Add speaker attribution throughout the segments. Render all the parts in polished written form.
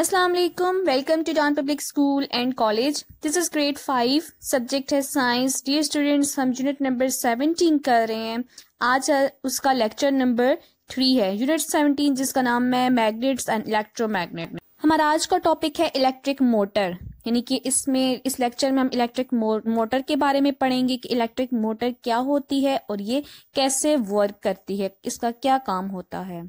Speaker 1: Assalamu alaikum. Welcome to Dawn Public School and College. This is grade 5. Subject है science. Dear students, हम unit number 17 कर रहे हैं. आज उसका लेक्चर नंबर 3 है. यूनिट 17 जिसका नाम है मैग्नेट्स एंड इलेक्ट्रोमैग्नेट. हमारा आज का टॉपिक है इलेक्ट्रिक मोटर, यानी कि इस लेक्चर में हम इलेक्ट्रिक मोटर के बारे में पढ़ेंगे कि इलेक्ट्रिक मोटर क्या होती है और ये कैसे वर्क करती है, इसका क्या काम होता है.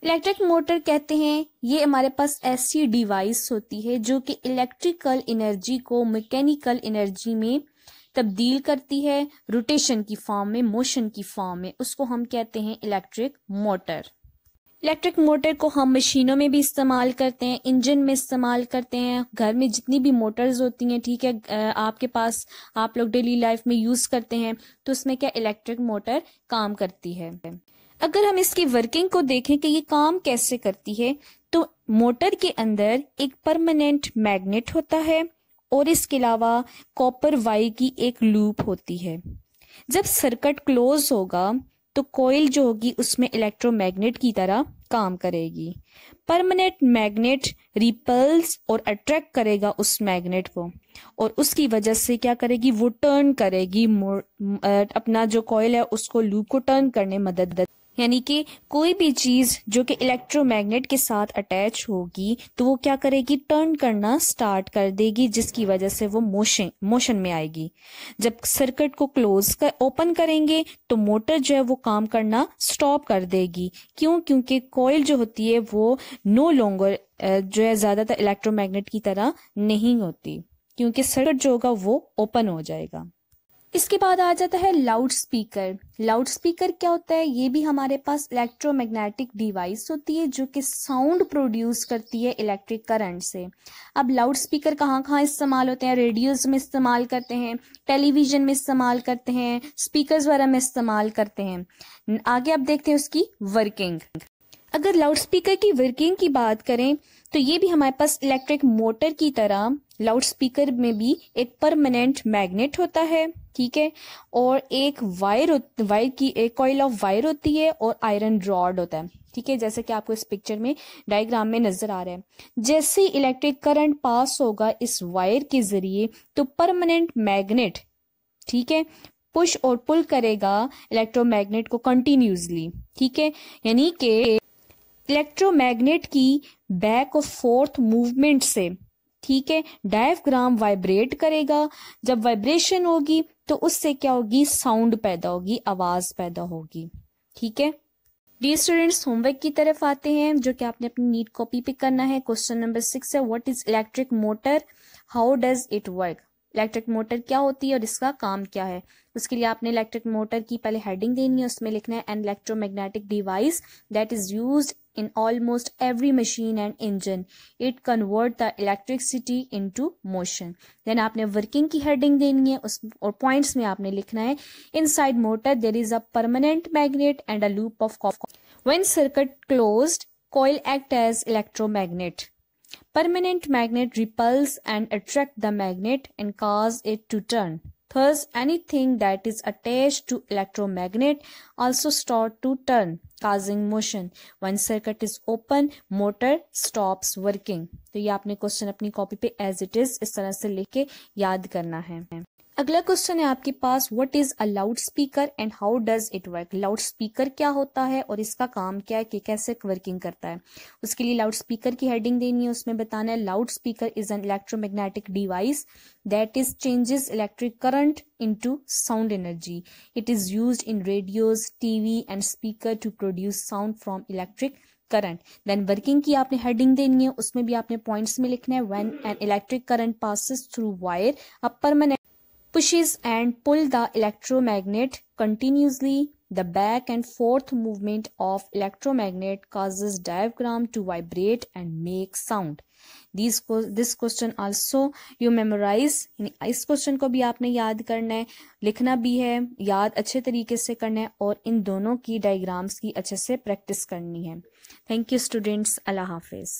Speaker 1: इलेक्ट्रिक मोटर कहते हैं ये हमारे पास ऐसी डिवाइस होती है जो कि इलेक्ट्रिकल एनर्जी को मैकेनिकल एनर्जी में तब्दील करती है, रोटेशन की फॉर्म में, मोशन की फॉर्म में. उसको हम कहते हैं इलेक्ट्रिक मोटर. इलेक्ट्रिक मोटर को हम मशीनों में भी इस्तेमाल करते हैं, इंजन में इस्तेमाल करते हैं, घर में जितनी भी मोटर्स होती हैं, ठीक है, आपके पास आप लोग डेली लाइफ में यूज करते हैं, तो उसमें क्या इलेक्ट्रिक मोटर काम करती है. अगर हम इसकी वर्किंग को देखें कि ये काम कैसे करती है, तो मोटर के अंदर एक परमानेंट मैग्नेट होता है और इसके अलावा कॉपर वायर की एक लूप होती है. जब सर्किट क्लोज होगा तो कॉइल जो होगी उसमें इलेक्ट्रोमैग्नेट की तरह काम करेगी. परमानेंट मैग्नेट रिपल्स और अट्रैक्ट करेगा उस मैग्नेट को और उसकी वजह से क्या करेगी, वो टर्न करेगी, अपना जो कॉइल है उसको लूप को टर्न करने मदद. यानी कि कोई भी चीज जो कि इलेक्ट्रोमैग्नेट के साथ अटैच होगी तो वो क्या करेगी, टर्न करना स्टार्ट कर देगी, जिसकी वजह से वो मोशन में आएगी. जब सर्किट को ओपन करेंगे तो मोटर जो है वो काम करना स्टॉप कर देगी. क्यों? क्योंकि कॉइल जो होती है वो नो लॉन्गर जो है ज्यादातर इलेक्ट्रोमैग्नेट की तरह नहीं होती, क्योंकि सर्किट जो होगा वो ओपन हो जाएगा. इसके बाद आ जाता है लाउड स्पीकर. लाउड स्पीकर क्या होता है? ये भी हमारे पास इलेक्ट्रोमैग्नेटिक डिवाइस होती है जो कि साउंड प्रोड्यूस करती है इलेक्ट्रिक करंट से. अब लाउड स्पीकर कहाँ कहाँ इस्तेमाल होते हैं? रेडियोज में इस्तेमाल करते हैं, टेलीविजन में इस्तेमाल करते हैं, स्पीकर्स वगैरह में इस्तेमाल करते हैं. आगे अब देखते हैं उसकी वर्किंग. अगर लाउड स्पीकर की वर्किंग की बात करें तो ये भी हमारे पास इलेक्ट्रिक मोटर की तरह लाउड स्पीकर में भी एक परमानेंट मैग्नेट होता है, ठीक है, और एक वायर की एक कॉइल ऑफ वायर होती है और आयरन रॉड होता है, ठीक है, जैसे कि आपको इस पिक्चर में डायग्राम में नजर आ रहा है. जैसे इलेक्ट्रिक करंट पास होगा इस वायर के जरिए तो परमानेंट मैग्नेट, ठीक है, पुश और पुल करेगा इलेक्ट्रोमैग्नेट को कंटिन्यूसली, ठीक है. यानी कि इलेक्ट्रोमैग्नेट की बैक और फोर्थ मूवमेंट से, ठीक है, डायफ्राम वाइब्रेट करेगा. जब वाइब्रेशन होगी तो उससे क्या होगी, साउंड पैदा होगी, आवाज पैदा होगी, ठीक है. डियर स्टूडेंट्स, होमवर्क की तरफ आते हैं जो कि आपने अपनी नीट कॉपी पे करना है. क्वेश्चन नंबर 6 है, what is electric motor, how does it work. Electric motor क्या होती है और इसका काम क्या है. उसके लिए आपने इलेक्ट्रिक मोटर की पहले हेडिंग देनी है, उसमें लिखना है N electromagnetic device that is used in almost every machine and engine. It convert the electricity into motion. Then आपने वर्किंग की हेडिंग देनी है उस और पॉइंट्स में आपने लिखना है inside motor there is a permanent magnet and a loop of copper. When circuit closed, coil act as electromagnet. Permanent magnet repels and attract the magnet and cause it to turn. Thus, anything that is attached to electromagnet also start to turn, causing motion. When circuit is open, motor stops working. तो ये आपने question अपनी copy पे as it is इस तरह से लेके याद करना है. अगला क्वेश्चन है आपके पास, what is a loudspeaker and how does it work. Loudspeaker क्या होता है और इसका काम क्या है, कि कैसे वर्किंग करता है. उसके लिए लाउड स्पीकर की हेडिंग देनी है, उसमें बताना है loud speaker is an electromagnetic device that is changes electric current into sound energy. It is used in radios, TV and speaker to produce sound from electric current. Then working की आपने heading देनी है, उसमें भी आपने points में लिखना है when an electric current passes through wire a permanent pushes and pull the electromagnet continuously. The back and forth movement of electromagnet causes diaphragm to vibrate and make sound. This question also you memorize. इस question को भी आपने याद करना है, लिखना भी है, याद अच्छे तरीके से करना है और इन दोनों की डायग्राम्स की अच्छे से प्रैक्टिस करनी है. Thank you students. Allah Hafiz.